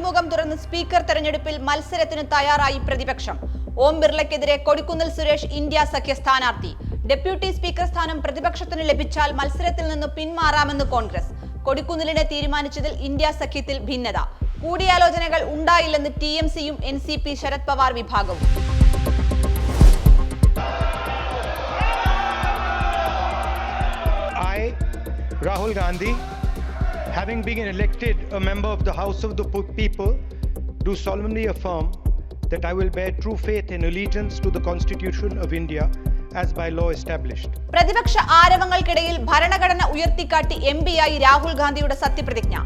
പോർമുഖം തുറന്ന് സ്പീക്കർ തെരഞ്ഞെടുപ്പിൽ മത്സരത്തിന് തയ്യാറായി പ്രതിപക്ഷം. ഓം ബിർളയ്ക്കെതിരെ കൊടിക്കുന്നിൽ സുരേഷ് ഇന്ത്യ സഖ്യ സ്ഥാനാർത്ഥി. ഡെപ്യൂട്ടി സ്പീക്കർ സ്ഥാനം പ്രതിപക്ഷത്തിന് ലഭിച്ചാൽ മത്സരത്തിൽ നിന്ന് പിന്മാറാമെന്ന് കോൺഗ്രസ്. കൊടിക്കുന്നിലിനെ തീരുമാനിച്ചതിൽ ഇന്ത്യ സഖ്യത്തിൽ ഭിന്നത. കൂടിയാലോചനകൾ ഉണ്ടായില്ലെന്ന് TMCയും NCP ശരത് പവാർ വിഭാഗവും. Rahul Gandhi, having been elected a member of the House of the People, do solemnly affirm that I will bear true faith and allegiance to the Constitution of India as by law established. പ്രതിപക്ഷ ആരവങ്ങൾക്കിടയിൽ ഭരണഘടന ഉയർത്തിക്കാട്ടി MP-യായി രാഹുൽ ഗാന്ധിയുടെ സത്യപ്രതിജ്ഞ.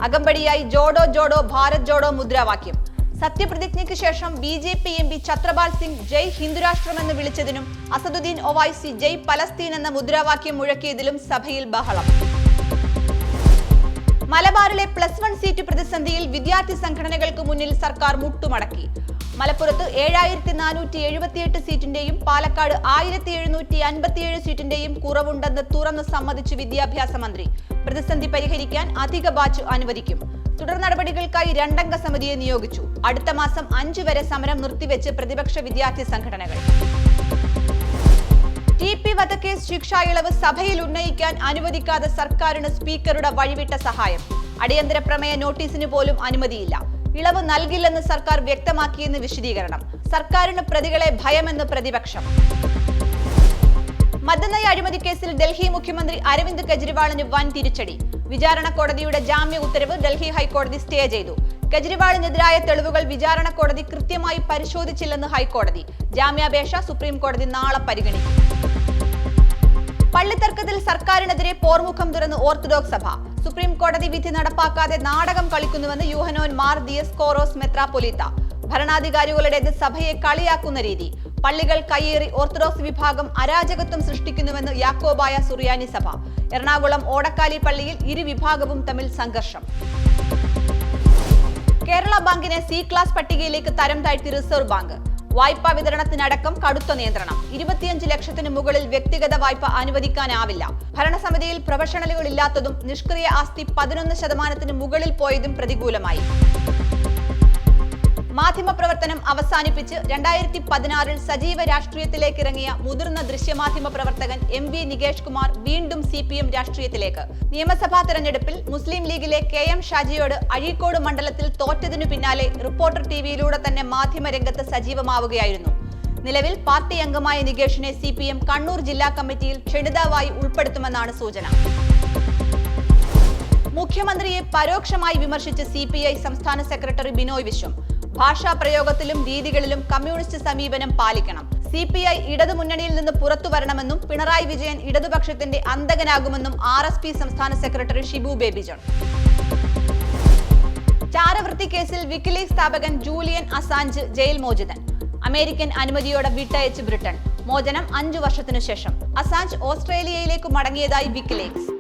അകമ്പടിയായി ജോഡോ ജോഡോ ഭാരത് ജോഡോ മുദ്രാവാക്യം. സത്യപ്രതിജ്ഞയ്ക്ക് ശേഷം BJP MP Chhatrapal Singh ജയ് ഹിന്ദുരാഷ്ട്രമെന്ന് വിളിച്ചതിനും അസദുദ്ദീൻ ഒവൈസി ജയ് Palestine എന്ന മുദ്രാവാക്യം മുഴക്കിയതിലും സഭയിൽ ബഹളം. മലബാറിലെ +1 സീറ്റ് പ്രതിസന്ധിയിൽ വിദ്യാർത്ഥി സംഘടനകൾക്ക് മുന്നിൽ സർക്കാർ മുട്ടുമടക്കി. മലപ്പുറത്ത് 7478 സീറ്റിന്റെയും പാലക്കാട് 1757 സീറ്റിന്റെയും കുറവുണ്ടെന്ന് തുറന്ന് സമ്മതിച്ചു വിദ്യാഭ്യാസ മന്ത്രി. പ്രതിസന്ധി പരിഹരിക്കാൻ അധിക ബാച്ച് അനുവദിക്കും. തുടർ നടപടികൾക്കായി 2 അംഗ സമിതിയെ നിയോഗിച്ചു. അടുത്ത മാസം 5 വരെ സമരം നിർത്തിവെച്ച് പ്രതിപക്ഷ വിദ്യാർത്ഥി സംഘടനകൾ. TP വധക്കേസ് ശിക്ഷാ ഇളവ് സഭയിൽ ഉന്നയിക്കാൻ അനുവദിക്കാതെ സർക്കാരിന് സ്പീക്കറുടെ വഴിവിട്ട സഹായം. അടിയന്തര പ്രമേയ നോട്ടീസിന് പോലും അനുമതിയില്ല. ഇളവ് നൽകില്ലെന്ന് സർക്കാർ വ്യക്തമാക്കിയെന്ന് വിശദീകരണം. സർക്കാരിന് പ്രതികളെ ഭയമെന്ന് പ്രതിപക്ഷം. മദ്യനയ അഴിമതി കേസിൽ ഡൽഹി മുഖ്യമന്ത്രി അരവിന്ദ് കെജ്രിവാളിന് വൻ തിരിച്ചടി. വിചാരണ കോടതിയുടെ ജാമ്യ ഉത്തരവ് ഡൽഹി ഹൈക്കോടതി സ്റ്റേ ചെയ്തു. കെജ്രിവാളിനെതിരായ തെളിവുകൾ വിചാരണ കോടതി കൃത്യമായി പരിശോധിച്ചില്ലെന്ന് ഹൈക്കോടതി. ജാമ്യാപേക്ഷ സുപ്രീം കോടതി നാളെ പരിഗണിക്കും. പള്ളിത്തർക്കത്തിൽ സർക്കാരിനെതിരെ പോർമുഖം തുറന്ന് ഓർത്തഡോക്സ് സഭ. സുപ്രീം കോടതി വിധി നടപ്പാക്കാതെ നാടകം കളിക്കുന്നുവെന്ന് യൂഹനോൻ മാർ ദിയസ്കോറോസ് മെത്രാപ്പൊലീത്ത. ഭരണാധികാരികളുടേത് സഭയെ കളിയാക്കുന്ന രീതി. പള്ളികൾ കയ്യേറി ഓർത്തഡോക്സ് വിഭാഗം അരാജകത്വം സൃഷ്ടിക്കുന്നുവെന്ന് യാക്കോബായ സുറിയാനി സഭ. എറണാകുളം ഓടക്കാലി പള്ളിയിൽ ഇരു വിഭാഗവും തമ്മിൽ സംഘർഷം. കേരള ബാങ്കിനെ C ക്ലാസ് പട്ടികയിലേക്ക് തരം താഴ്ത്തി റിസർവ് ബാങ്ക്. വായ്പാ വിതരണത്തിനടക്കം കടുത്ത നിയന്ത്രണം. 25 ലക്ഷത്തിന് മുകളിൽ വ്യക്തിഗത വായ്പ അനുവദിക്കാനാവില്ല. ഭരണസമിതിയിൽ പ്രൊഫഷണലുകൾ ഇല്ലാത്തതും നിഷ്ക്രിയ ആസ്തി 11% മുകളിൽ പോയതും പ്രതികൂലമായി. മാധ്യമപ്രവർത്തനം അവസാനിപ്പിച്ച് 2016 സജീവ രാഷ്ട്രീയത്തിലേക്ക് ഇറങ്ങിയ മുതിർന്ന ദൃശ്യമാധ്യമ പ്രവർത്തകൻ MV നികേഷ് കുമാർ വീണ്ടും CPM രാഷ്ട്രീയത്തിലേക്ക്. നിയമസഭാ തെരഞ്ഞെടുപ്പിൽ മുസ്ലിം ലീഗിലെ KM ഷാജിയോട് അഴീക്കോട് മണ്ഡലത്തിൽ തോറ്റതിനു പിന്നാലെ റിപ്പോർട്ടർ TVയിലൂടെ തന്നെ മാധ്യമരംഗത്ത് സജീവമാവുകയായിരുന്നു. നിലവിൽ പാർട്ടി അംഗമായ നികേഷിനെ CPM കണ്ണൂർ ജില്ലാ കമ്മിറ്റിയിൽ ക്ഷണിതാവായി ഉൾപ്പെടുത്തുമെന്നാണ് സൂചന. മുഖ്യമന്ത്രിയെ പരോക്ഷമായി വിമർശിച്ച് CPI സംസ്ഥാന സെക്രട്ടറി ബിനോയ് വിശ്വം. ഭാഷാ പ്രയോഗത്തിലും രീതികളിലും കമ്മ്യൂണിസ്റ്റ് സമീപനം പാലിക്കണം. CPI ഇടതുമുന്നണിയിൽ നിന്ന് പുറത്തു വരണമെന്നും പിണറായി വിജയൻ ഇടതുപക്ഷത്തിന്റെ അന്തകനാകുമെന്നും RSP സംസ്ഥാന സെക്രട്ടറി ഷിബു ബേബി ജോൺ. ചാരവൃത്തി കേസിൽ വിക്കിലീക്സ് സ്ഥാപകൻ ജൂലിയൻ അസാഞ്ച് ജയിൽ മോചിതൻ. അമേരിക്കൻ അനുമതിയോടെ വിട്ടയച്ച് ബ്രിട്ടൻ. മോചനം 5 വർഷത്തിനു ശേഷം. അസാഞ്ച് ഓസ്ട്രേലിയയിലേക്ക് മടങ്ങിയതായി വിക്കിലീക്സ്.